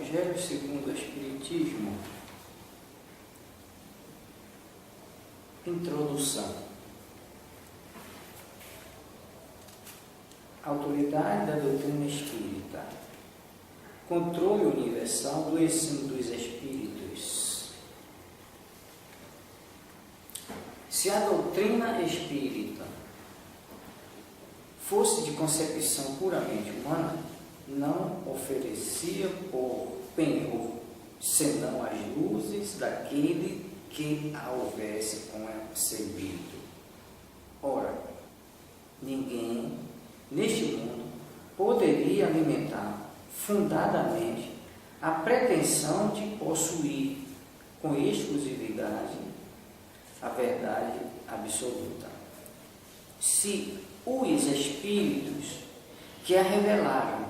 Evangelho segundo o Espiritismo. Introdução. Autoridade da doutrina espírita. Controle universal do ensino dos espíritos. Se a doutrina espírita fosse de concepção puramente humana, não oferecia por penhor senão as luzes daquele que a houvesse concebido. Ora, ninguém neste mundo poderia alimentar fundadamente a pretensão de possuir com exclusividade a verdade absoluta. Se os espíritos que a revelaram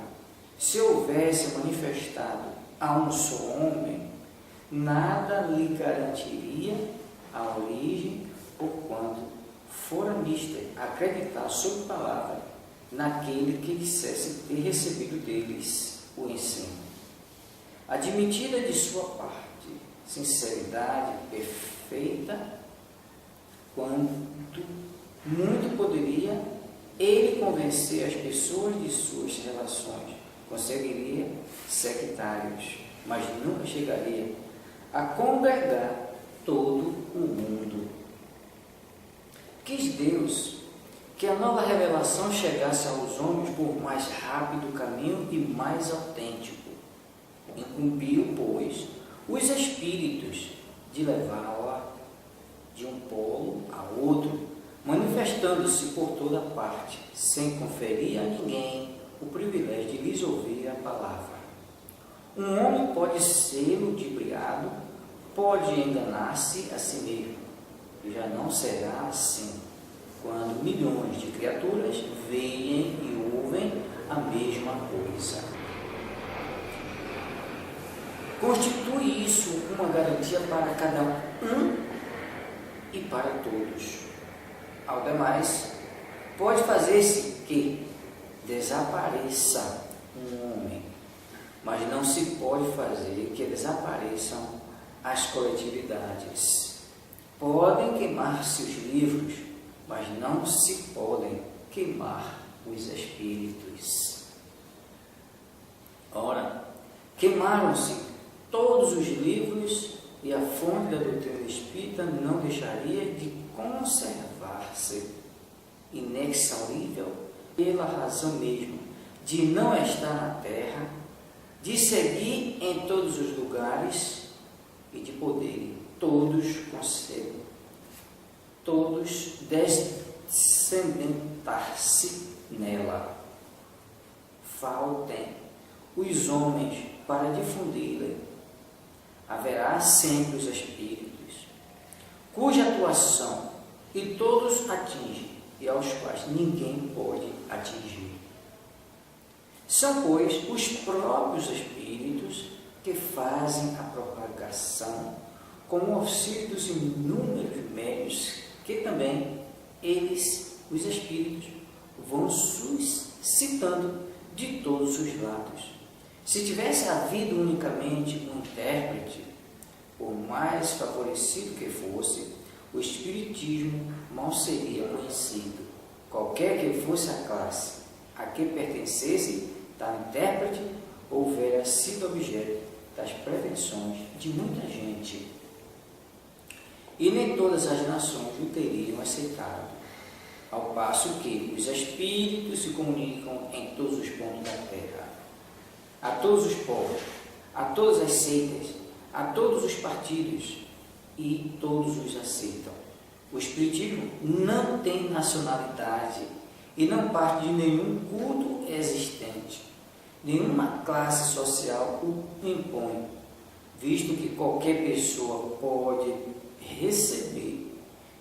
se houvesse manifestado a um só homem, nada lhe garantiria a origem, porquanto fora mister acreditar sob palavra naquele que dissesse ter recebido deles o ensino. Admitida de sua parte sinceridade perfeita, quanto muito poderia ele convencer as pessoas de suas relações, conseguiria sectários, mas nunca chegaria a congregar todo o mundo. Quis Deus que a nova revelação chegasse aos homens por mais rápido caminho e mais autêntico. Incumbiu, pois, os espíritos de levá-la de um polo a outro, manifestando-se por toda parte, sem conferir a ninguém o privilégio de lhes ouvir a palavra. Um homem pode ser ludibriado, pode enganar-se a si mesmo, e já não será assim quando milhões de criaturas veem e ouvem a mesma coisa. Constitui isso uma garantia para cada um e para todos. Ao demais, pode fazer-se que desapareça um homem, mas não se pode fazer que desapareçam as coletividades. Podem queimar seus livros, mas não se podem queimar os espíritos. Ora, queimaram-se todos os livros e a fonte da doutrina espírita não deixaria de conservar-se inexaurível pela razão mesmo de não estar na terra, de seguir em todos os lugares e de poderem todos descendentar-se nela. Faltem os homens para difundi-la. Haverá sempre os espíritos, cuja atuação e todos atingem e aos quais ninguém pode atingir. São, pois, os próprios espíritos que fazem a propagação com o auxílio dos inúmeros meios que também eles, os espíritos, vão suscitando de todos os lados. Se tivesse havido unicamente um intérprete, por mais favorecido que fosse, o espiritismo mal seria conhecido, qualquer que fosse a classe a que pertencesse tal intérprete, houvera sido objeto das pretensões de muita gente, e nem todas as nações o teriam aceitado, ao passo que os espíritos se comunicam em todos os pontos da terra, a todos os povos, a todas as seitas, a todos os partidos, e todos os aceitam. O espiritismo não tem nacionalidade e não parte de nenhum culto existente. Nenhuma classe social o impõe, visto que qualquer pessoa pode receber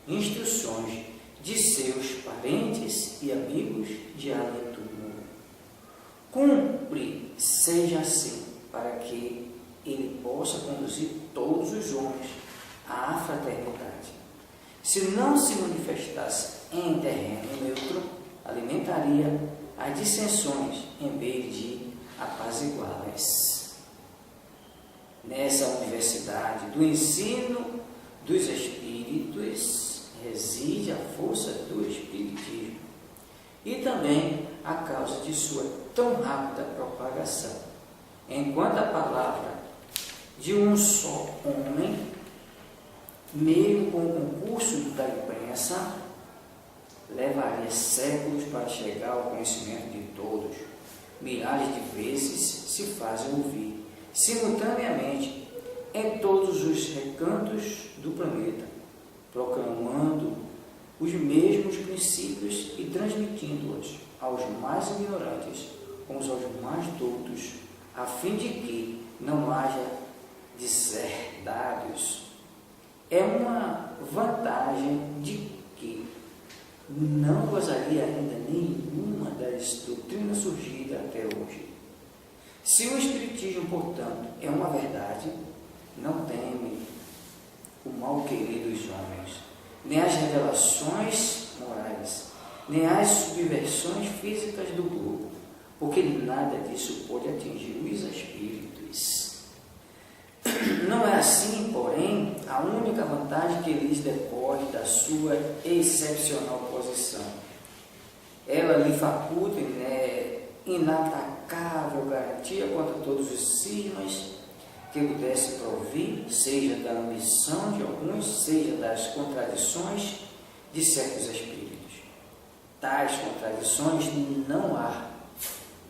instruções de seus parentes e amigos de além do mundo. Cumpre seja assim, para que ele possa conduzir todos os homens à fraternidade. Se não se manifestasse em terreno neutro, alimentaria as dissensões em vez de apaziguá-las. Nessa universidade do ensino dos espíritos reside a força do espiritismo e também a causa de sua tão rápida propagação. Enquanto a palavra de um só homem, meio com o concurso da imprensa, levaria séculos para chegar ao conhecimento de todos, milhares de vezes se fazem ouvir simultaneamente em todos os recantos do planeta, proclamando os mesmos princípios e transmitindo-os aos mais ignorantes como aos mais doutos, a fim de que não haja deserdados. É uma vantagem de que não gozaria ainda nenhuma das doutrinas surgidas até hoje. Se o Espiritismo, portanto, é uma verdade, não teme o mal querer dos homens, nem as revelações morais, nem as subversões físicas do globo, porque nada disso pode atingir os espíritos. Não é assim, porém, a única vantagem que lhes decorre da sua excepcional posição. Ela lhe faculta inatacável garantia contra todos os cismas que pudesse provir, seja da ambição de alguns, seja das contradições de certos espíritos. Tais contradições não há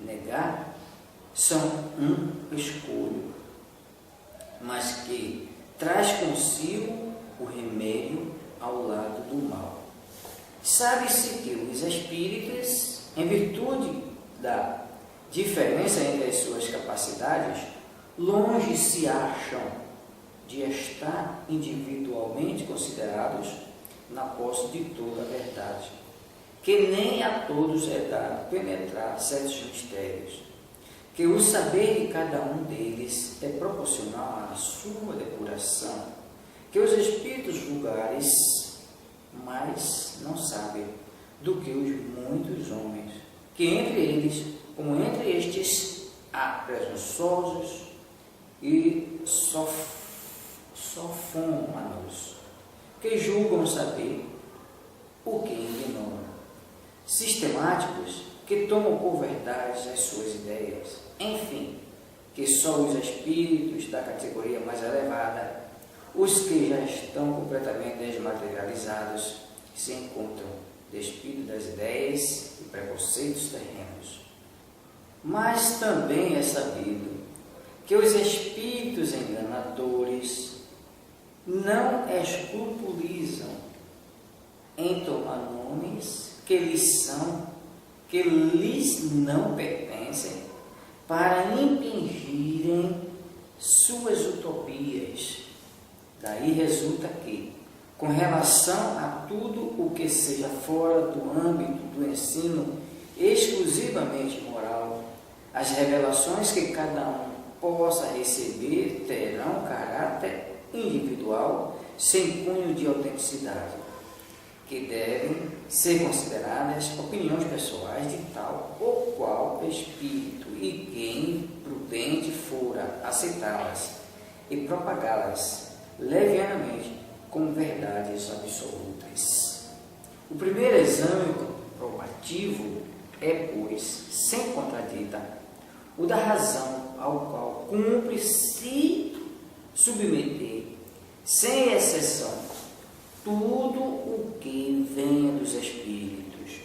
negar, são um escolho, mas que traz consigo o remédio ao lado do mal. Sabe-se que os espíritos, em virtude da diferença entre as suas capacidades, longe se acham de estar individualmente considerados na posse de toda a verdade, que nem a todos é dado penetrar certos mistérios, que o saber de cada um deles é proporcional à sua depuração, que os espíritos vulgares mais não sabem do que os muitos homens, que entre eles, como entre estes, há presunçosos e sofômanos, que julgam saber o que ignoram, sistemáticos, que tomam por verdade as suas ideias, enfim, que só os espíritos da categoria mais elevada, os que já estão completamente desmaterializados, se encontram despidos das ideias e preconceitos terrenos. Mas também é sabido que os espíritos enganadores não escrupulizam em tomar nomes que lhes não pertencem para impingirem suas utopias. Daí resulta que, com relação a tudo o que seja fora do âmbito do ensino exclusivamente moral, as revelações que cada um possa receber terão caráter individual, sem cunho de autenticidade, que devem ser consideradas opiniões pessoais de tal ou qual espírito, e quem prudente fora aceitá-las e propagá-las levianamente como verdades absolutas. O primeiro exame probativo é, pois, sem contradita, o da razão, ao qual cumpre se submeter, sem exceção, tudo o que venha dos espíritos,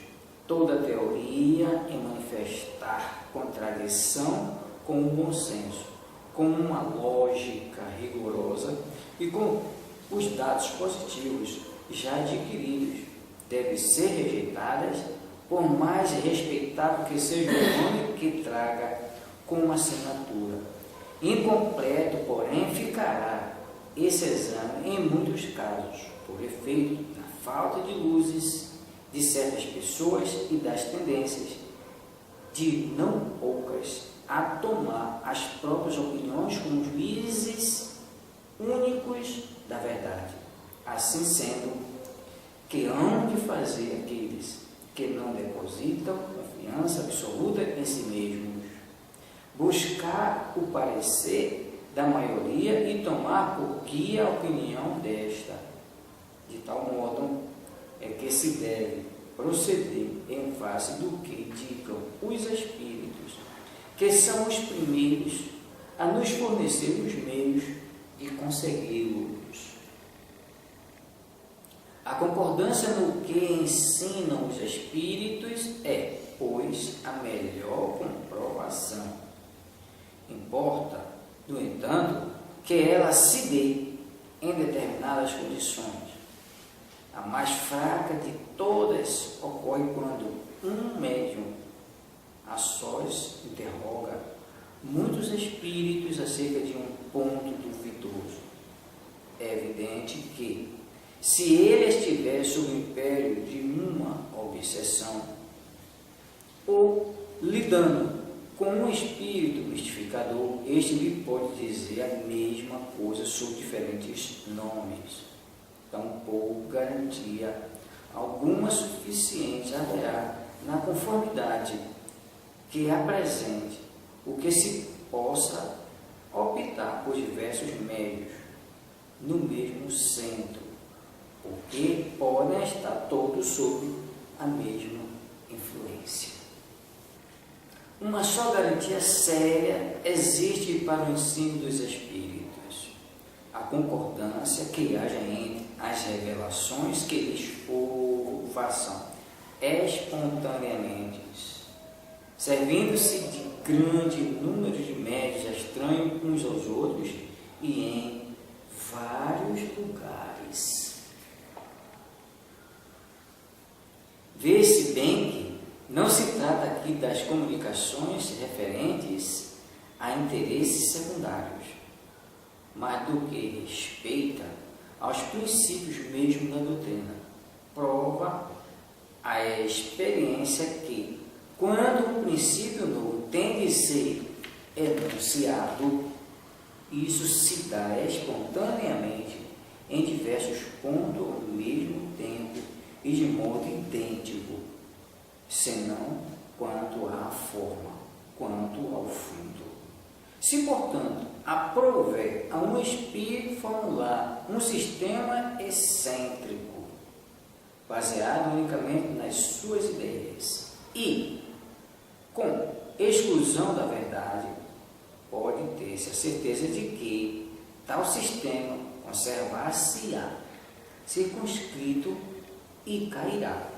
toda teoria em manifestar contradição com o bom senso, com uma lógica rigorosa e com os dados positivos já adquiridos, devem ser rejeitadas, por mais respeitável que seja o nome que traga como assinatura. Incompleto, porém, ficará esse exame em muitos casos, por efeito da falta de luzes de certas pessoas e das tendências de não poucas a tomar as próprias opiniões como juízes únicos da verdade. Assim sendo, que hão de fazer aqueles que não depositam confiança absoluta em si mesmos? Buscar o parecer da maioria e tomar por guia a opinião desta. De tal modo é que se deve proceder em face do que digam os espíritos, que são os primeiros a nos fornecer os meios de consegui-los. A concordância no que ensinam os espíritos é, pois, a melhor comprovação. Importa, no entanto, que ela se dê em determinadas condições. A mais fraca de todas ocorre quando um médium a sós interroga muitos espíritos acerca de um ponto duvidoso. É evidente que, se ele estiver sob o império de uma obsessão, ou lidando com um espírito mistificador, este lhe pode dizer a mesma coisa sob diferentes nomes. Tampouco garantia alguma suficiente haverá na conformidade que apresente o que se possa optar por diversos meios no mesmo centro, porque podem estar todos sob a mesma influência. Uma só garantia séria existe para o ensino dos espíritos: a concordância que haja entre as revelações que lhes façam espontaneamente, servindo-se de grande número de médios estranhos uns aos outros e em vários lugares. Vê-se bem que não se trata aqui das comunicações referentes a interesses secundários, mas do que respeita aos princípios mesmo da doutrina. Prova a experiência que, quando um princípio novo tem de ser enunciado, isso se dá espontaneamente em diversos pontos ao mesmo tempo e de modo idêntico, senão quanto à forma, quanto ao fundo. Se, portanto, aprouver a um espírito formular um sistema excêntrico, baseado unicamente nas suas ideias e com exclusão da verdade, pode ter-se a certeza de que tal sistema conservar-se-á circunscrito e cairá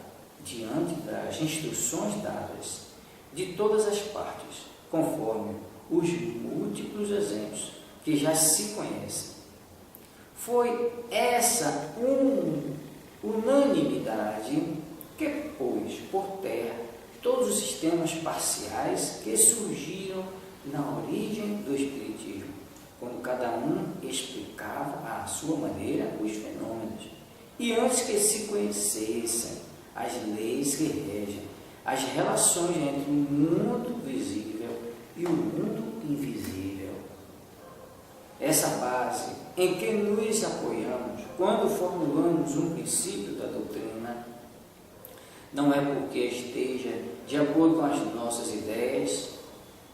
diante das instruções dadas de todas as partes, conforme os múltiplos exemplos que já se conhecem. Foi essa unanimidade que pôs por terra todos os sistemas parciais que surgiram na origem do Espiritismo, quando cada um explicava à sua maneira os fenômenos, e antes que se conhecessem as leis que regem as relações entre o mundo visível e o mundo invisível. Essa base em que nos apoiamos quando formulamos um princípio da doutrina não é porque esteja de acordo com as nossas ideias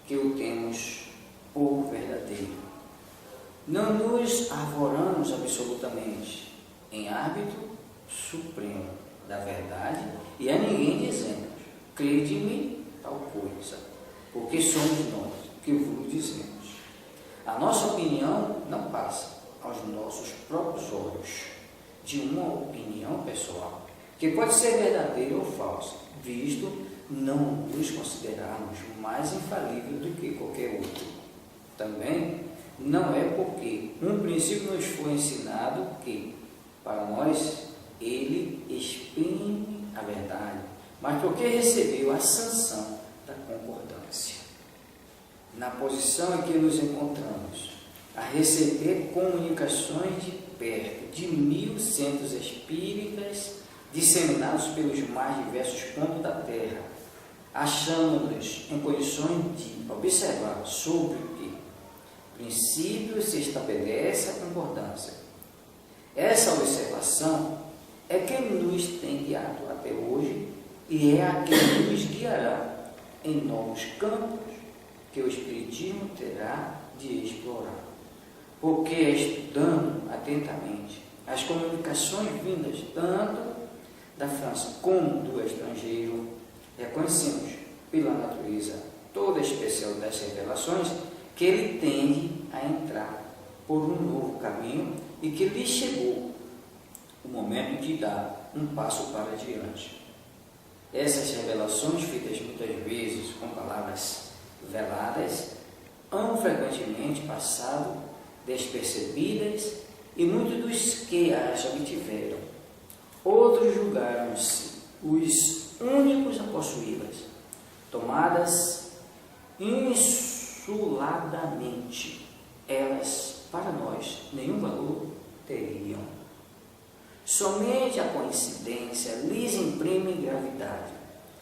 que o temos por verdadeiro. Não nos arvoramos absolutamente em árbitro supremo da verdade e a ninguém dizemos: crede-me tal coisa, porque somos nós que vos dizemos. A nossa opinião não passa aos nossos próprios olhos de uma opinião pessoal, que pode ser verdadeira ou falsa, visto não nos considerarmos mais infalível do que qualquer outro. Também não é porque um princípio nos foi ensinado que, para nós, ele exprime a verdade, mas porque recebeu a sanção da concordância. Na posição em que nos encontramos, a receber comunicações de perto de 1.100 espíritas disseminados pelos mais diversos pontos da Terra, achamos-nos em condições de observar sobre que princípio se estabelece a concordância. Essa observação é que nos tem guiado até hoje e é a que nos guiará em novos campos que o Espiritismo terá de explorar. porque estudando atentamente as comunicações vindas tanto da França como do estrangeiro, reconhecemos pela natureza toda a especial das revelações que ele tende a entrar por um novo caminho e que lhe chegou o momento de dar um passo para diante. Essas revelações, feitas muitas vezes com palavras veladas, hão frequentemente passado despercebidas e muitos dos que as obtiveram, outros julgaram-se os únicos a possuí-las, tomadas insuladamente, elas para nós nenhum valor teriam. Somente a coincidência lhes imprime gravidade.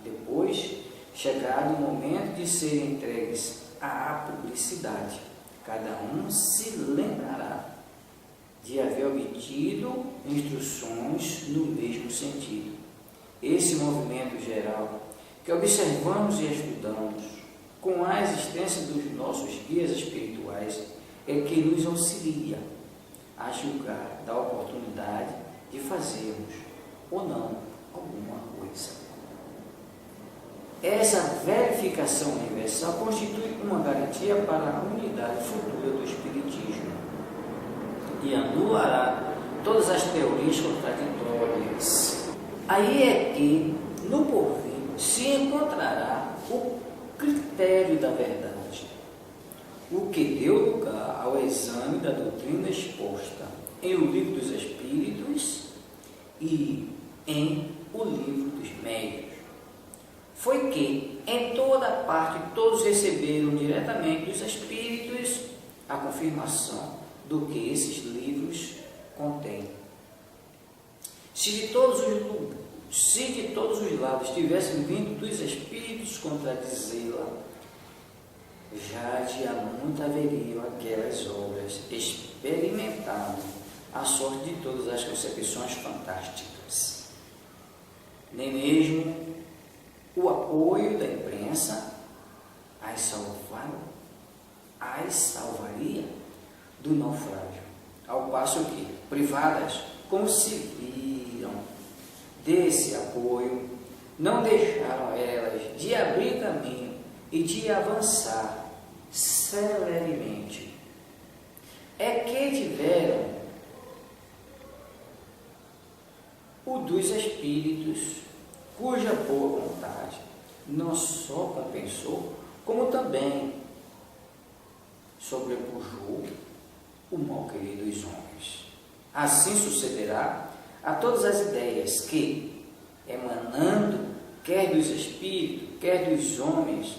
Depois, chegado o momento de serem entregues à publicidade, cada um se lembrará de haver obtido instruções no mesmo sentido. Esse movimento geral que observamos e estudamos com a existência dos nossos guias espirituais é que nos auxilia a julgar da oportunidade de fazermos ou não alguma coisa. Essa verificação universal constitui uma garantia para a unidade futura do Espiritismo e anulará todas as teorias contraditórias. Aí é que, no porvir, se encontrará o critério da verdade, o que deu lugar ao exame da doutrina exposta em O Livro dos Espíritos e em O Livro dos Médiuns. Foi que, em toda parte, todos receberam diretamente dos Espíritos a confirmação do que esses livros contêm. Se de todos os lados tivessem vindo dos Espíritos contradizê-la, já de há muito haveriam aquelas obras experimentado a sorte de todas as concepções fantásticas. Nem mesmo o apoio da imprensa as salvaria do naufrágio, ao passo que, privadas, como se viram desse apoio, não deixaram elas de abrir caminho e de avançar celeremente. É que tiveram o dos Espíritos, cuja boa vontade não só compensou, como também sobrepujou o mal querer dos homens. Assim sucederá a todas as ideias que, emanando quer dos Espíritos, quer dos homens,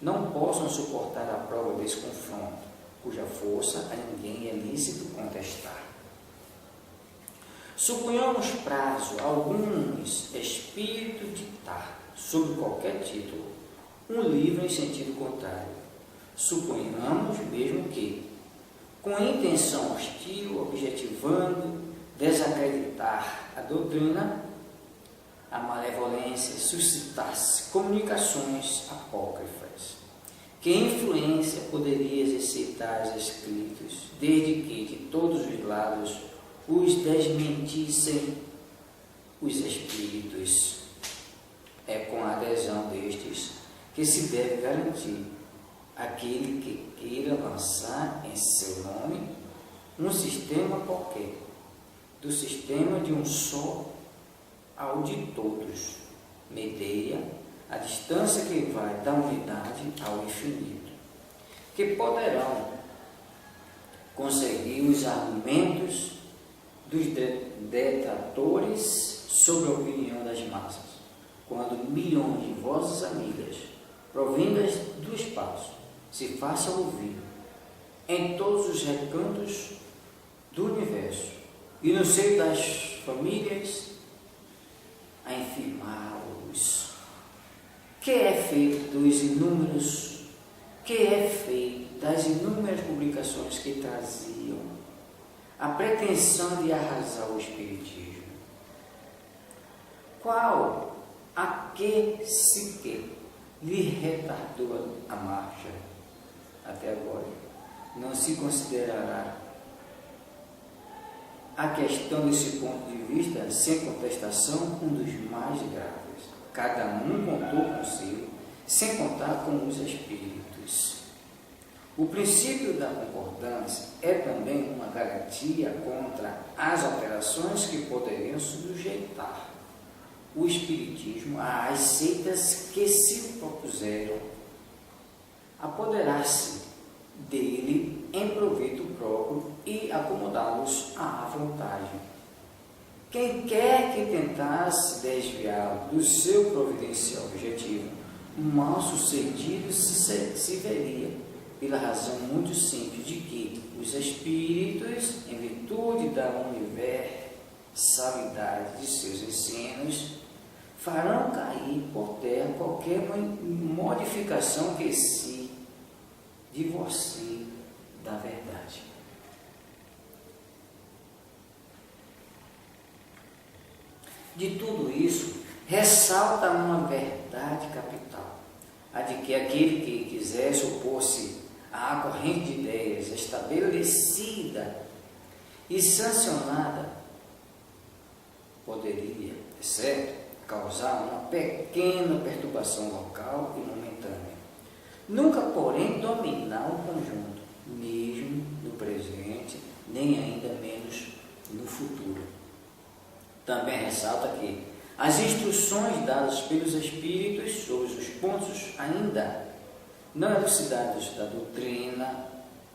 não possam suportar a prova desse confronto, cuja força a ninguém é lícito contestar. Suponhamos prazo alguns espíritos ditar, sob qualquer título, um livro em sentido contrário. Suponhamos mesmo que, com intenção hostil, objetivando desacreditar a doutrina, a malevolência suscitasse comunicações apócrifas. Que influência poderia exercer tais escritos, desde que de todos os lados os desmentissem os espíritos? É com a adesão destes que se deve garantir aquele que queira lançar em seu nome um sistema qualquer, do sistema de um só ao de todos, medeia a distância que vai da unidade ao infinito, que poderão conseguir os argumentos dos detratores sobre a opinião das massas, quando milhões de vozes amigas, provindas do espaço, se façam ouvir em todos os recantos do universo e no seio das famílias, a infirmá-los. Que é feito das inúmeras publicações que traziam a pretensão de arrasar o Espiritismo? Qual a que sequer lhe retardou a marcha? Até agora não se considerará a questão desse ponto de vista, sem contestação, um dos mais graves. Cada um contou consigo, sem contar com os espíritos. O princípio da concordância é também uma garantia contra as alterações que poderiam sujeitar o espiritismo às seitas que se propuseram apoderar-se dele em proveito próprio e acomodá-los à vontade. Quem quer que tentasse desviá-lo do seu providencial objetivo, mal sucedido se veria, pela razão muito simples de que os espíritos, em virtude da universalidade de seus ensinos, farão cair por terra qualquer modificação que se divorcie da verdade. De tudo isso, ressalta uma verdade capital, a de que aquele que quisesse opor-se à corrente de ideias estabelecida e sancionada poderia, é certo, causar uma pequena perturbação local e momentânea. Nunca, porém, dominar o conjunto, mesmo no presente, nem ainda menos no futuro. Também ressalta que as instruções dadas pelos espíritos sobre os pontos ainda não elucidados da doutrina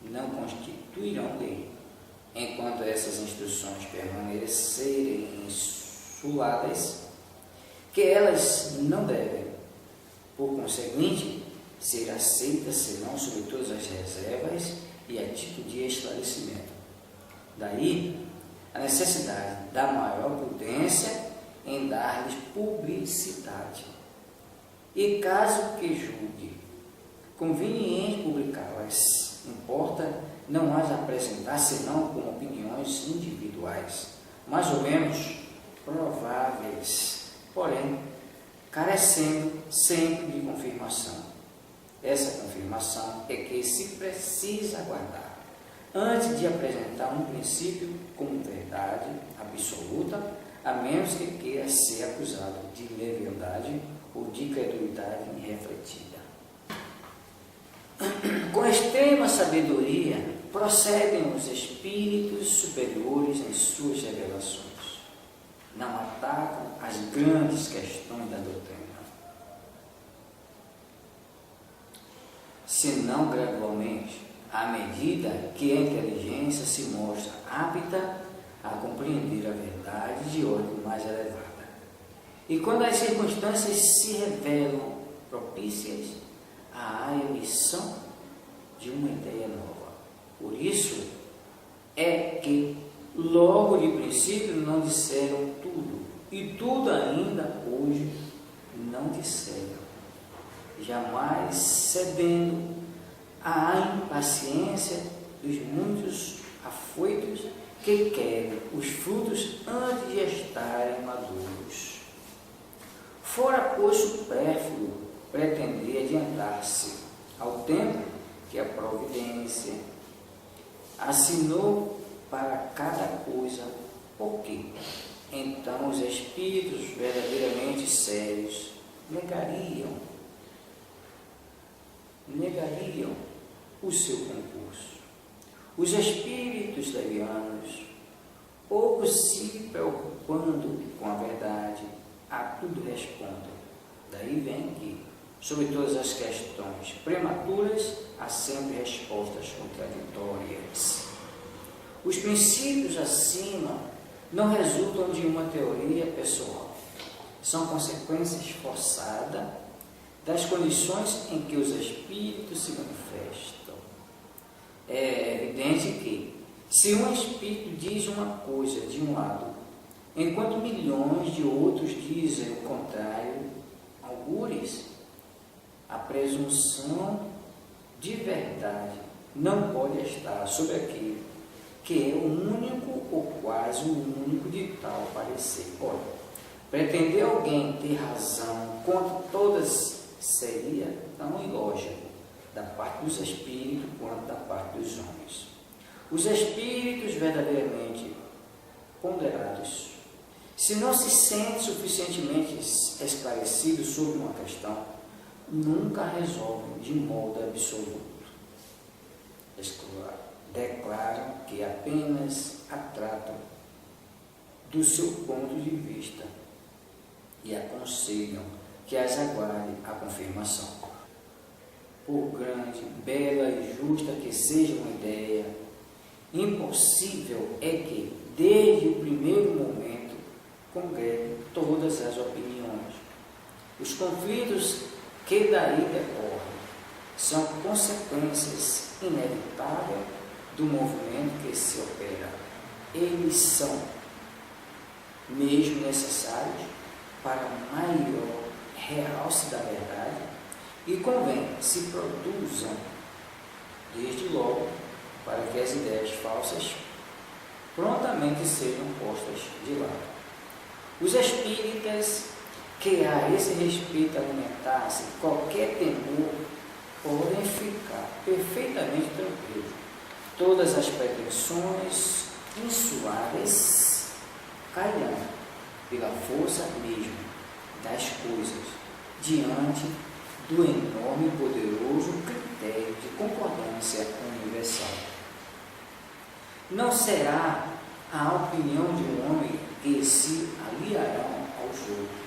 não constituirão lei, enquanto essas instruções permanecerem insuladas, que elas não devem, por conseguinte, ser aceitas senão sob todas as reservas e a título de esclarecimento. Daí a necessidade da maior prudência em dar-lhes publicidade. E caso que julgue conveniente publicá-las, importa não as apresentar senão como opiniões individuais, mais ou menos prováveis, porém carecendo sempre de confirmação. Essa confirmação é que se precisa aguardar antes de apresentar um princípio como verdade absoluta, a menos que queira ser acusado de leviandade ou de credulidade irrefletida. Com extrema sabedoria procedem os espíritos superiores em suas revelações. Não atacam as grandes questões da doutrina, senão gradualmente, à medida que a inteligência se mostra apta a compreender a verdade de ordem mais elevada. E quando as circunstâncias se revelam propícias à emissão de uma ideia nova. Por isso é que logo de princípio não disseram tudo, e tudo ainda hoje não disseram, jamais cedendo à impaciência dos muitos afoitos que querem os frutos antes de estarem maduros. Fora, pois, supérfluo pretender adiantar-se ao tempo que a providência assinou para cada coisa, porque então os espíritos verdadeiramente sérios negariam o seu concurso. Os espíritos levianos, pouco se preocupando com a verdade, a tudo respondem. Daí vem que, sobre todas as questões prematuras, há sempre respostas contraditórias. Os princípios acima não resultam de uma teoria pessoal, são consequências forçadas das condições em que os espíritos se manifestam. É evidente que, se um espírito diz uma coisa de um lado, enquanto milhões de outros dizem o contrário, algures, a presunção de verdade não pode estar sobre aquele que é o único ou quase o único de tal parecer. Ora, pretender alguém ter razão contra todas seria tão ilógico da parte dos espíritos quanto da parte dos homens. Os espíritos verdadeiramente ponderados. Se não se sente suficientemente esclarecido sobre uma questão, nunca resolve de modo absoluto. Declaram que apenas a tratam do seu ponto de vista e aconselham que as aguarde a confirmação. Por grande, bela e justa que seja uma ideia, impossível é que, desde o primeiro momento, congregue todas as opiniões. Os conflitos que daí decorrem são consequências inevitáveis do movimento que se opera. Eles são mesmo necessários para maior realce da verdade e convém se produzam desde logo para que as ideias falsas prontamente sejam postas de lado. Os espíritas que a esse respeito alimentassem qualquer temor podem ficar perfeitamente tranquilos. Todas as pretensões insuáveis cairão pela força mesmo das coisas diante do enorme e poderoso critério de concordância universal. Não será a opinião de um homem que se aliarão aos outros,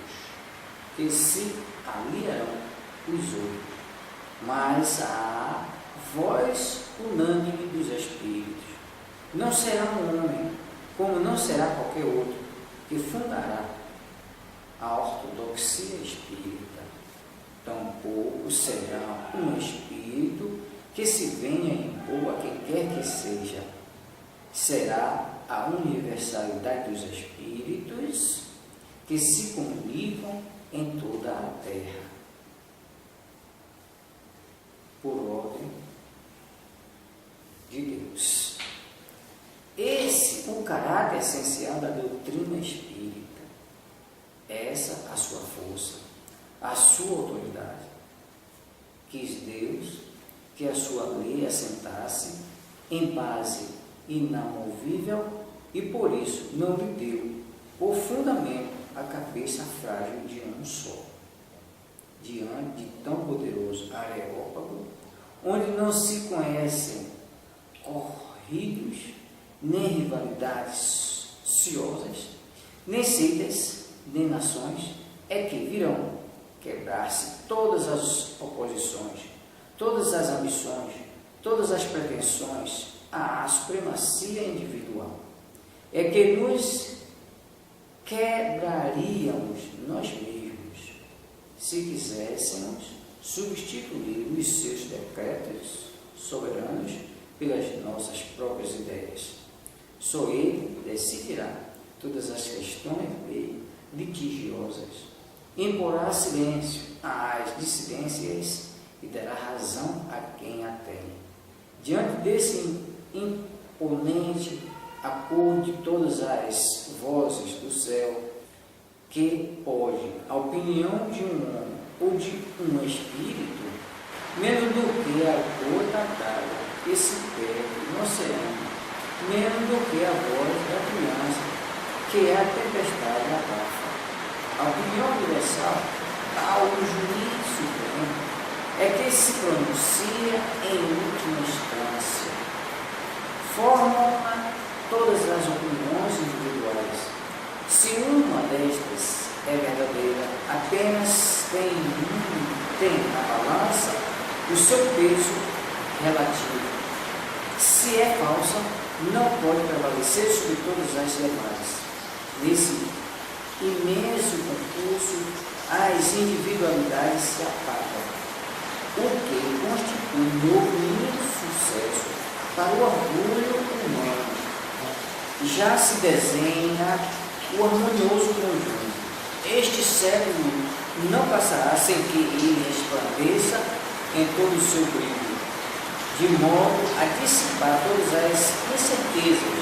mas a voz unânime dos espíritos. Não será um homem, como não será qualquer outro, que fundará a ortodoxia espírita. Tampouco será um espírito que se venha impor a quem quer que seja. Será a universalidade dos espíritos que se comunicam em toda a terra, por ordem de Deus. Esse o caráter essencial da doutrina espírita. Essa a sua força, a sua autoridade. Quis Deus que a sua lei assentasse em base inamovível e por isso não lhe deu por fundamento a cabeça frágil de um só. Diante de tão poderoso areópago, onde não se conhecem corridos, nem rivalidades ciosas, nem seitas, nem nações, é que virão quebrar-se todas as oposições, todas as ambições, todas as pretensões à supremacia individual. É que nos quebraríamos nós mesmos se quiséssemos substituir os seus decretos soberanos pelas nossas próprias ideias. Só ele decidirá todas as questões litigiosas, imporá silêncio às dissidências e dará razão a quem a tem. Diante desse imponente acordo de todas as vozes do céu, que pode a opinião de um homem ou de um espírito, menos do que a gota d'água que se perde no oceano, menos do que a voz da criança, que é a tempestade abafa. A opinião universal, ao juiz supremo, é que se pronuncia em última instância. Formam todas as opiniões individuais. Se uma destas é verdadeira, apenas tem na balança o seu peso relativo. Se é falsa, não pode prevalecer sobre todas as demais. Nesse imenso concurso, as individualidades se apagam, o que constitui novo insucesso para o orgulho humano. Já se desenha o harmonioso conjunto. Este século não passará sem que ele resplandeça em todo o seu brilho, de modo a dissipar todas as incertezas,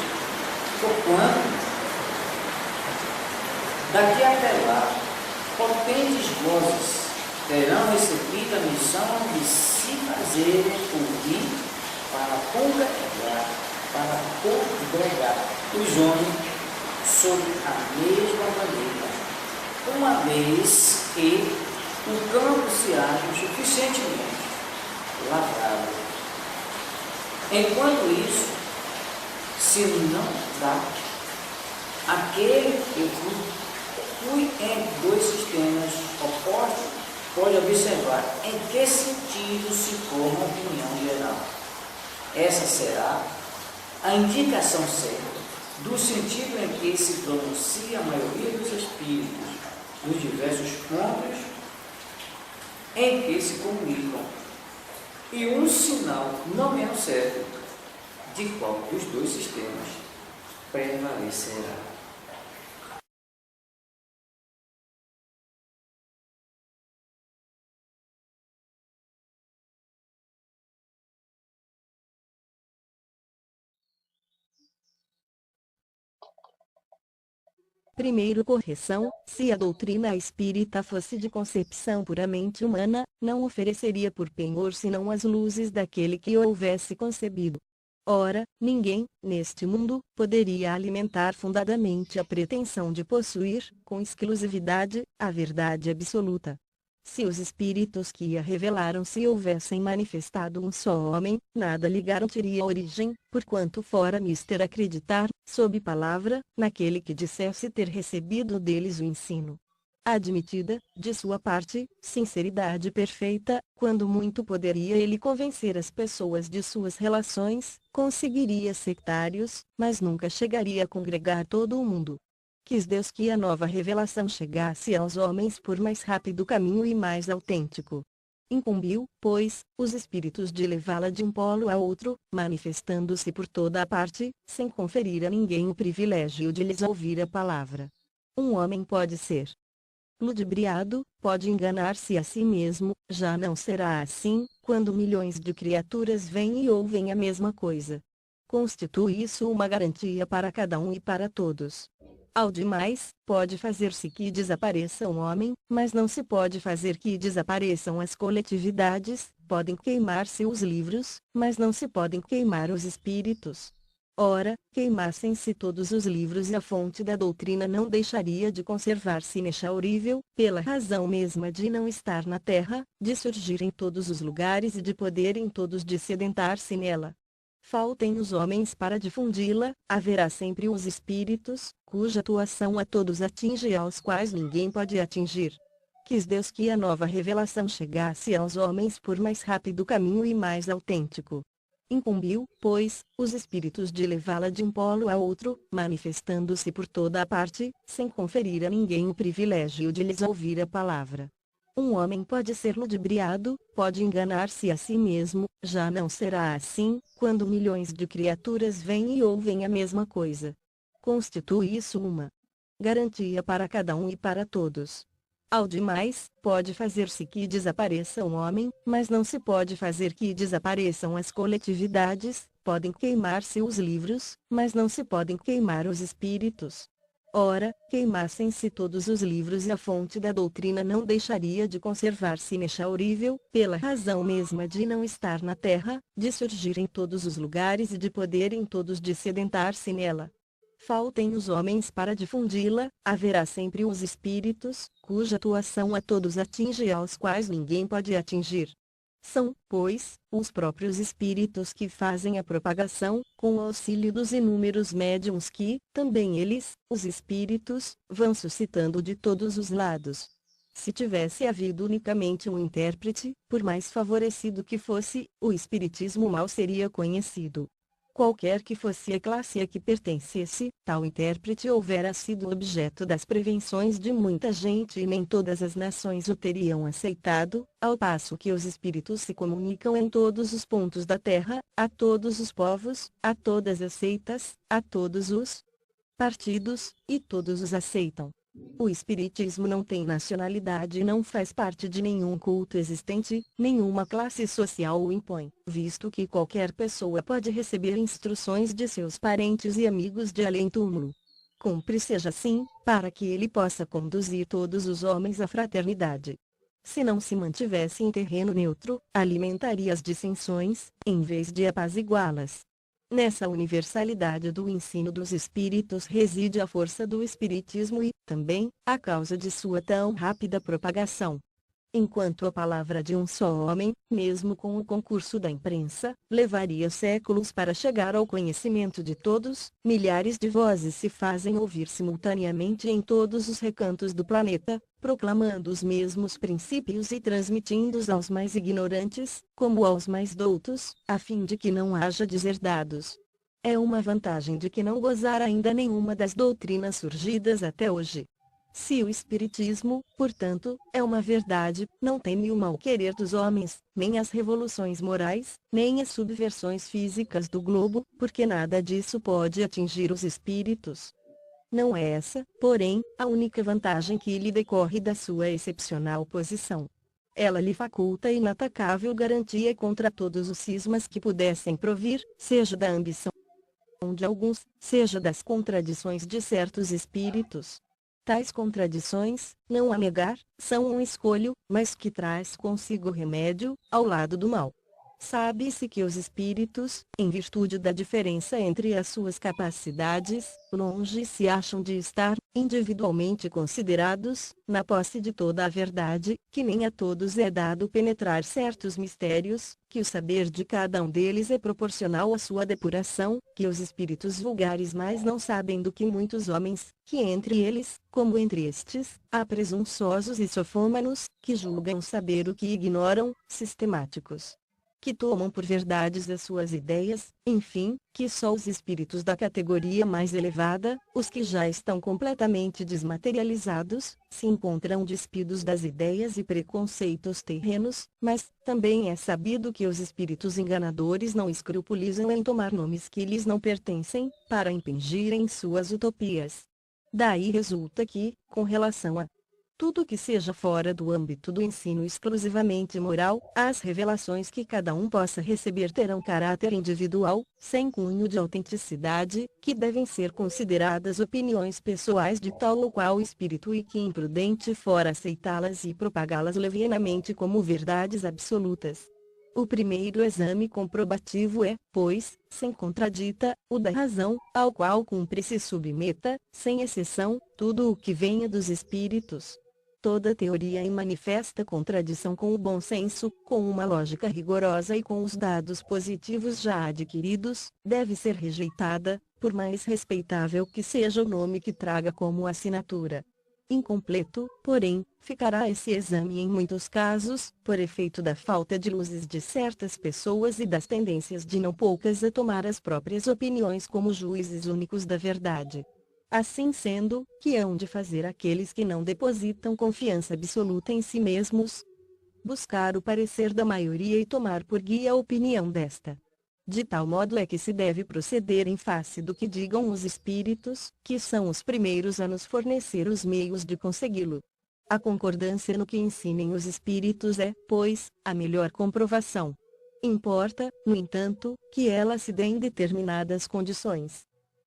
porquanto daqui até lá, potentes vozes terão recebido a missão de se fazerem ouvir para congregar os homens sobre a mesma maneira, uma vez que o campo se acha suficientemente lavrado. Enquanto isso, se não dá, aquele que flui entre dois sistemas opostos pode observar em que sentido se forma a opinião geral. Essa será a indicação certa do sentido em que se pronuncia a maioria dos espíritos nos diversos pontos em que se comunicam, e um sinal não menos certo de qual dos dois sistemas prevalecerá. Primeiro, correção: se a doutrina espírita fosse de concepção puramente humana, não ofereceria por penhor senão as luzes daquele que o houvesse concebido. Ora, ninguém, neste mundo, poderia alimentar fundadamente a pretensão de possuir, com exclusividade, a verdade absoluta. Se os espíritos que a revelaram se houvessem manifestado um só homem, nada lhe garantiria origem, porquanto fora mister acreditar, sob palavra, naquele que dissesse ter recebido deles o ensino. Admitida, de sua parte, sinceridade perfeita, quando muito poderia ele convencer as pessoas de suas relações, conseguiria sectários, mas nunca chegaria a congregar todo o mundo. Quis Deus que a nova revelação chegasse aos homens por mais rápido caminho e mais autêntico. Incumbiu, pois, os espíritos de levá-la de um polo a outro, manifestando-se por toda a parte, sem conferir a ninguém o privilégio de lhes ouvir a palavra. Um homem pode ser ludibriado, pode enganar-se a si mesmo, já não será assim, quando milhões de criaturas vêm e ouvem a mesma coisa. Constitui isso uma garantia para cada um e para todos. Ao demais, pode fazer-se que desapareça um homem, mas não se pode fazer que desapareçam as coletividades, podem queimar-se os livros, mas não se podem queimar os espíritos. Ora, queimassem-se todos os livros e a fonte da doutrina não deixaria de conservar-se inexaurível, pela razão mesma de não estar na terra, de surgir em todos os lugares e de poderem todos dissedentar-se nela. Faltem os homens para difundi-la, haverá sempre os espíritos, cuja atuação a todos atinge e aos quais ninguém pode atingir. Quis Deus que a nova revelação chegasse aos homens por mais rápido caminho e mais autêntico. Incumbiu, pois, os espíritos de levá-la de um polo a outro, manifestando-se por toda a parte, sem conferir a ninguém o privilégio de lhes ouvir a palavra. Um homem pode ser ludibriado, pode enganar-se a si mesmo, já não será assim, quando milhões de criaturas vêm e ouvem a mesma coisa. Constitui isso uma garantia para cada um e para todos. Ao demais, pode fazer-se que desapareça um homem, mas não se pode fazer que desapareçam as coletividades, podem queimar-se os livros, mas não se podem queimar os espíritos. Ora, queimassem-se todos os livros e a fonte da doutrina não deixaria de conservar-se inexaurível, pela razão mesma de não estar na terra, de surgir em todos os lugares e de poderem todos dissedentar-se nela. Faltem os homens para difundi-la, haverá sempre os espíritos, cuja atuação a todos atinge e aos quais ninguém pode atingir. São, pois, os próprios espíritos que fazem a propagação, com o auxílio dos inúmeros médiuns que, também eles, os espíritos, vão suscitando de todos os lados. Se tivesse havido unicamente um intérprete, por mais favorecido que fosse, o espiritismo mal seria conhecido. Qualquer que fosse a classe a que pertencesse, tal intérprete houvera sido objeto das prevenções de muita gente e nem todas as nações o teriam aceitado, ao passo que os espíritos se comunicam em todos os pontos da terra, a todos os povos, a todas as seitas, a todos os partidos, e todos os aceitam. O espiritismo não tem nacionalidade e não faz parte de nenhum culto existente, nenhuma classe social o impõe, visto que qualquer pessoa pode receber instruções de seus parentes e amigos de além-túmulo. Cumpre seja assim, para que ele possa conduzir todos os homens à fraternidade. Se não se mantivesse em terreno neutro, alimentaria as dissensões, em vez de apaziguá-las. Nessa universalidade do ensino dos espíritos reside a força do espiritismo e, também, a causa de sua tão rápida propagação. Enquanto a palavra de um só homem, mesmo com o concurso da imprensa, levaria séculos para chegar ao conhecimento de todos, milhares de vozes se fazem ouvir simultaneamente em todos os recantos do planeta, proclamando os mesmos princípios e transmitindo-os aos mais ignorantes, como aos mais doutos, a fim de que não haja deserdados. É uma vantagem de que não gozar ainda nenhuma das doutrinas surgidas até hoje. Se o Espiritismo, portanto, é uma verdade, não teme o mal-querer dos homens, nem as revoluções morais, nem as subversões físicas do globo, porque nada disso pode atingir os espíritos. Não é essa, porém, a única vantagem que lhe decorre da sua excepcional posição. Ela lhe faculta inatacável garantia contra todos os cismas que pudessem provir, seja da ambição de alguns, seja das contradições de certos espíritos. Tais contradições, não a negar, são um escolho, mas que traz consigo remédio, ao lado do mal. Sabe-se que os espíritos, em virtude da diferença entre as suas capacidades, longe se acham de estar, individualmente considerados, na posse de toda a verdade, que nem a todos é dado penetrar certos mistérios, que o saber de cada um deles é proporcional à sua depuração, que os espíritos vulgares mais não sabem do que muitos homens, que entre eles, como entre estes, há presunçosos e sofômanos, que julgam saber o que ignoram, sistemáticos, que tomam por verdades as suas ideias, enfim, que só os espíritos da categoria mais elevada, os que já estão completamente desmaterializados, se encontram despidos das ideias e preconceitos terrenos, mas, também é sabido que os espíritos enganadores não escrupulizam em tomar nomes que lhes não pertencem, para impingirem suas utopias. Daí resulta que, com relação a tudo que seja fora do âmbito do ensino exclusivamente moral, as revelações que cada um possa receber terão caráter individual, sem cunho de autenticidade, que devem ser consideradas opiniões pessoais de tal ou qual espírito e que imprudente fora aceitá-las e propagá-las levianamente como verdades absolutas. O primeiro exame comprobativo é, pois, sem contradita, o da razão, ao qual cumpre se submeta, sem exceção, tudo o que venha dos espíritos. Toda teoria em manifesta contradição com o bom senso, com uma lógica rigorosa e com os dados positivos já adquiridos, deve ser rejeitada, por mais respeitável que seja o nome que traga como assinatura. Incompleto, porém, ficará esse exame em muitos casos, por efeito da falta de luzes de certas pessoas e das tendências de não poucas a tomar as próprias opiniões como juízes únicos da verdade. Assim sendo, que hão de fazer aqueles que não depositam confiança absoluta em si mesmos? Buscar o parecer da maioria e tomar por guia a opinião desta. De tal modo é que se deve proceder em face do que digam os espíritos, que são os primeiros a nos fornecer os meios de consegui-lo. A concordância no que ensinem os espíritos é, pois, a melhor comprovação. Importa, no entanto, que ela se dê em determinadas condições.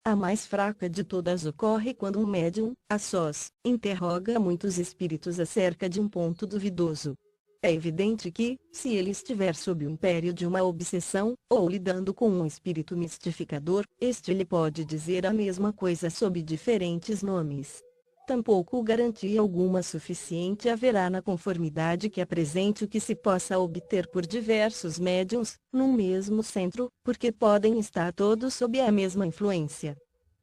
A mais fraca de todas ocorre quando um médium, a sós, interroga muitos espíritos acerca de um ponto duvidoso. É evidente que, se ele estiver sob o império de uma obsessão, ou lidando com um espírito mistificador, este lhe pode dizer a mesma coisa sob diferentes nomes. Tampouco garantia alguma suficiente haverá na conformidade que apresente o que se possa obter por diversos médiuns, num mesmo centro, porque podem estar todos sob a mesma influência.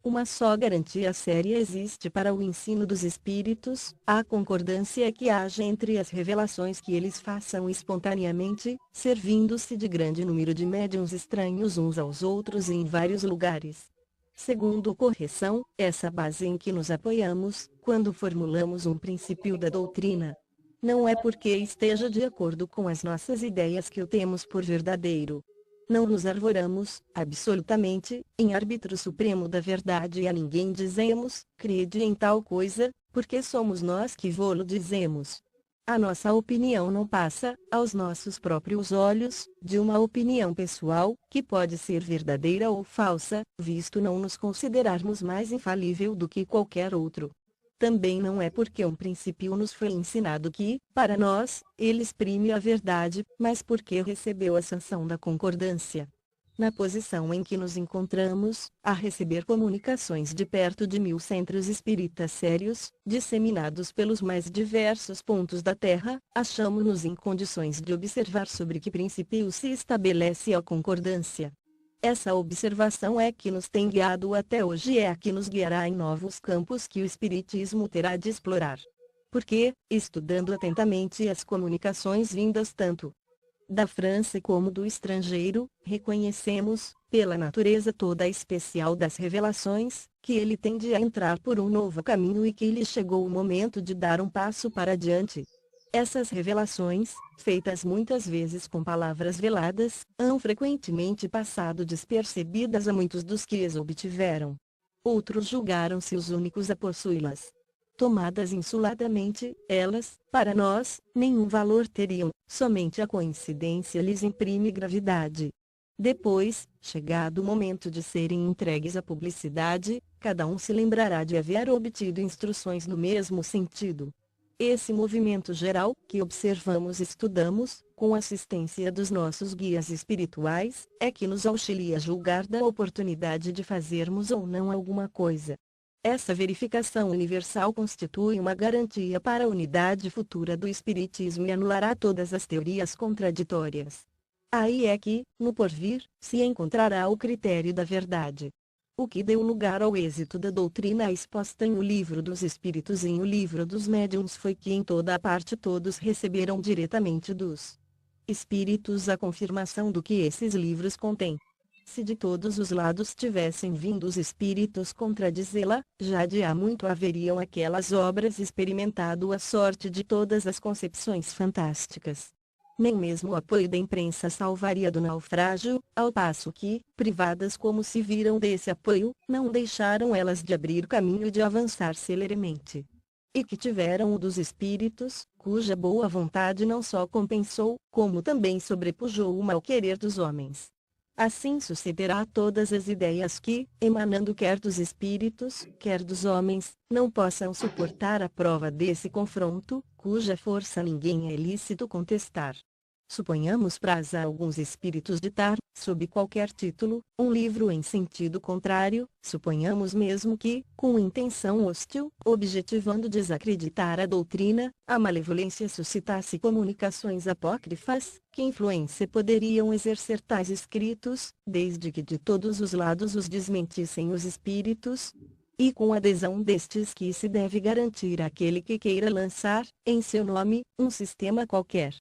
Uma só garantia séria existe para o ensino dos espíritos, a concordância que haja entre as revelações que eles façam espontaneamente, servindo-se de grande número de médiuns estranhos uns aos outros e em vários lugares. Segundo correção, essa base em que nos apoiamos, quando formulamos um princípio da doutrina, não é porque esteja de acordo com as nossas ideias que o temos por verdadeiro. Não nos arvoramos, absolutamente, em árbitro supremo da verdade e a ninguém dizemos, crede em tal coisa, porque somos nós que vô-lo dizemos. A nossa opinião não passa, aos nossos próprios olhos, de uma opinião pessoal, que pode ser verdadeira ou falsa, visto não nos considerarmos mais infalível do que qualquer outro. Também não é porque um princípio nos foi ensinado que, para nós, ele exprime a verdade, mas porque recebeu a sanção da concordância. Na posição em que nos encontramos, a receber comunicações de perto de 1000 centros espíritas sérios, disseminados pelos mais diversos pontos da Terra, achamo-nos em condições de observar sobre que princípio se estabelece a concordância. Essa observação é que nos tem guiado até hoje e é a que nos guiará em novos campos que o Espiritismo terá de explorar. Porque, estudando atentamente as comunicações vindas tanto da França como do estrangeiro, reconhecemos, pela natureza toda especial das revelações, que ele tende a entrar por um novo caminho e que lhe chegou o momento de dar um passo para adiante. Essas revelações, feitas muitas vezes com palavras veladas, hão frequentemente passado despercebidas a muitos dos que as obtiveram. Outros julgaram-se os únicos a possuí-las. Tomadas insuladamente, elas, para nós, nenhum valor teriam, somente a coincidência lhes imprime gravidade. Depois, chegado o momento de serem entregues à publicidade, cada um se lembrará de haver obtido instruções no mesmo sentido. Esse movimento geral, que observamos e estudamos, com assistência dos nossos guias espirituais, é que nos auxilia a julgar da oportunidade de fazermos ou não alguma coisa. Essa verificação universal constitui uma garantia para a unidade futura do Espiritismo e anulará todas as teorias contraditórias. Aí é que, no porvir, se encontrará o critério da verdade. O que deu lugar ao êxito da doutrina exposta em O Livro dos Espíritos e em O Livro dos Médiuns foi que em toda a parte todos receberam diretamente dos Espíritos a confirmação do que esses livros contêm. Se de todos os lados tivessem vindo os espíritos contradizê-la, já de há muito haveriam aquelas obras experimentado a sorte de todas as concepções fantásticas. Nem mesmo o apoio da imprensa salvaria do naufrágio, ao passo que, privadas como se viram desse apoio, não deixaram elas de abrir caminho e de avançar celeremente. E que tiveram o dos espíritos, cuja boa vontade não só compensou, como também sobrepujou o mal-querer dos homens. Assim sucederá a todas as ideias que, emanando quer dos espíritos, quer dos homens, não possam suportar a prova desse confronto, cuja força ninguém é lícito contestar. Suponhamos praza a alguns espíritos ditar, sob qualquer título, um livro em sentido contrário, suponhamos mesmo que, com intenção hostil, objetivando desacreditar a doutrina, a malevolência suscitasse comunicações apócrifas, que influência poderiam exercer tais escritos, desde que de todos os lados os desmentissem os espíritos? E com adesão destes que se deve garantir àquele que queira lançar, em seu nome, um sistema qualquer.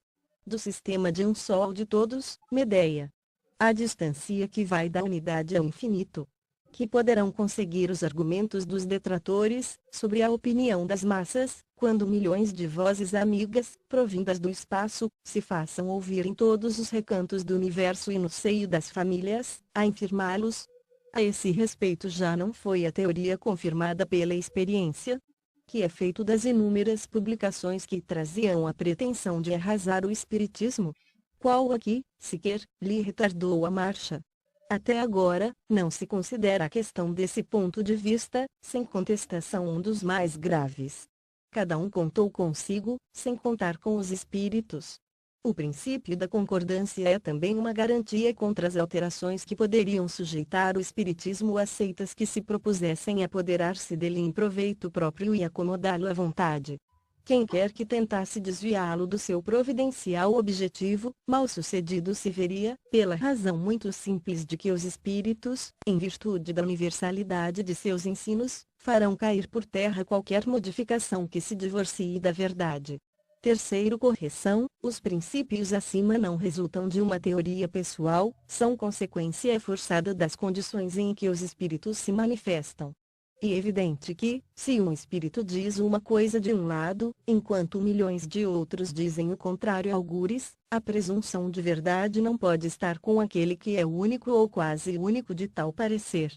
Do sistema de um só ou de todos, Medeia. A distância que vai da unidade ao infinito. Que poderão conseguir os argumentos dos detratores, sobre a opinião das massas, quando milhões de vozes amigas, provindas do espaço, se façam ouvir em todos os recantos do universo e no seio das famílias, a infirmá-los? A esse respeito já não foi a teoria confirmada pela experiência? Que é feito das inúmeras publicações que traziam a pretensão de arrasar o espiritismo? Qual aqui, sequer, lhe retardou a marcha? Até agora, não se considera a questão desse ponto de vista, sem contestação um dos mais graves. Cada um contou consigo, sem contar com os espíritos. O princípio da concordância é também uma garantia contra as alterações que poderiam sujeitar o espiritismo a seitas que se propusessem apoderar-se dele em proveito próprio e acomodá-lo à vontade. Quem quer que tentasse desviá-lo do seu providencial objetivo, mal sucedido se veria, pela razão muito simples de que os espíritos, em virtude da universalidade de seus ensinos, farão cair por terra qualquer modificação que se divorcie da verdade. Terceiro correção, os princípios acima não resultam de uma teoria pessoal, são consequência forçada das condições em que os espíritos se manifestam. E é evidente que, se um espírito diz uma coisa de um lado, enquanto milhões de outros dizem o contrário algures, a presunção de verdade não pode estar com aquele que é único ou quase único de tal parecer.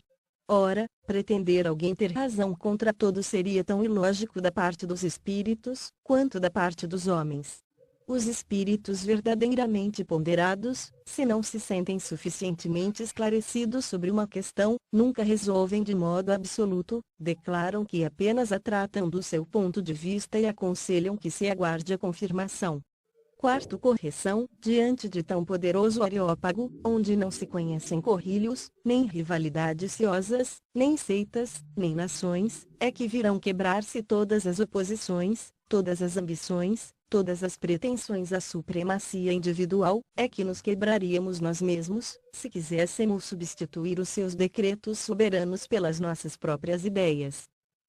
Ora, pretender alguém ter razão contra todos seria tão ilógico da parte dos espíritos, quanto da parte dos homens. Os espíritos verdadeiramente ponderados, se não se sentem suficientemente esclarecidos sobre uma questão, nunca resolvem de modo absoluto, declaram que apenas a tratam do seu ponto de vista e aconselham que se aguarde a confirmação. Quarto correção, diante de tão poderoso areópago, onde não se conhecem corrilhos, nem rivalidades ciosas, nem seitas, nem nações, é que virão quebrar-se todas as oposições, todas as ambições, todas as pretensões à supremacia individual, é que nos quebraríamos nós mesmos, se quiséssemos substituir os seus decretos soberanos pelas nossas próprias ideias.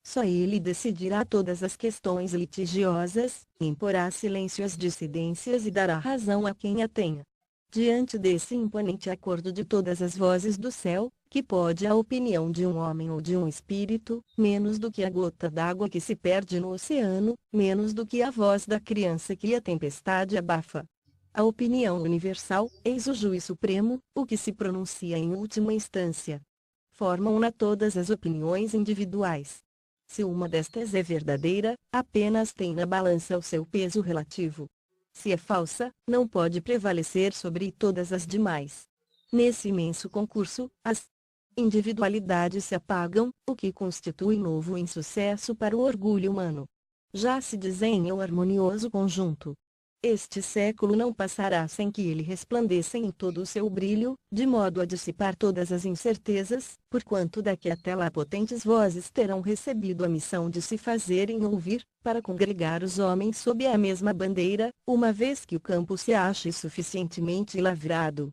Só ele decidirá todas as questões litigiosas, imporá silêncio às dissidências e dará razão a quem a tenha. Diante desse imponente acordo de todas as vozes do céu, que pode a opinião de um homem ou de um espírito, menos do que a gota d'água que se perde no oceano, menos do que a voz da criança que a tempestade abafa. A opinião universal, eis o juiz supremo, o que se pronuncia em última instância. Formam-na todas as opiniões individuais. Se uma destas é verdadeira, apenas tem na balança o seu peso relativo. Se é falsa, não pode prevalecer sobre todas as demais. Nesse imenso concurso, as individualidades se apagam, o que constitui novo insucesso para o orgulho humano. Já se desenha o harmonioso conjunto. Este século não passará sem que ele resplandeça em todo o seu brilho, de modo a dissipar todas as incertezas, porquanto daqui até lá potentes vozes terão recebido a missão de se fazerem ouvir, para congregar os homens sob a mesma bandeira, uma vez que o campo se ache suficientemente lavrado.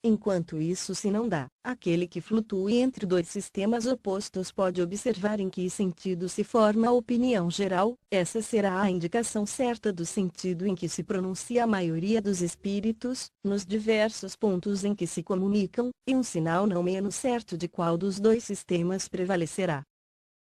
Enquanto isso se não dá, aquele que flutue entre dois sistemas opostos pode observar em que sentido se forma a opinião geral, essa será a indicação certa do sentido em que se pronuncia a maioria dos espíritos, nos diversos pontos em que se comunicam, e um sinal não menos certo de qual dos dois sistemas prevalecerá.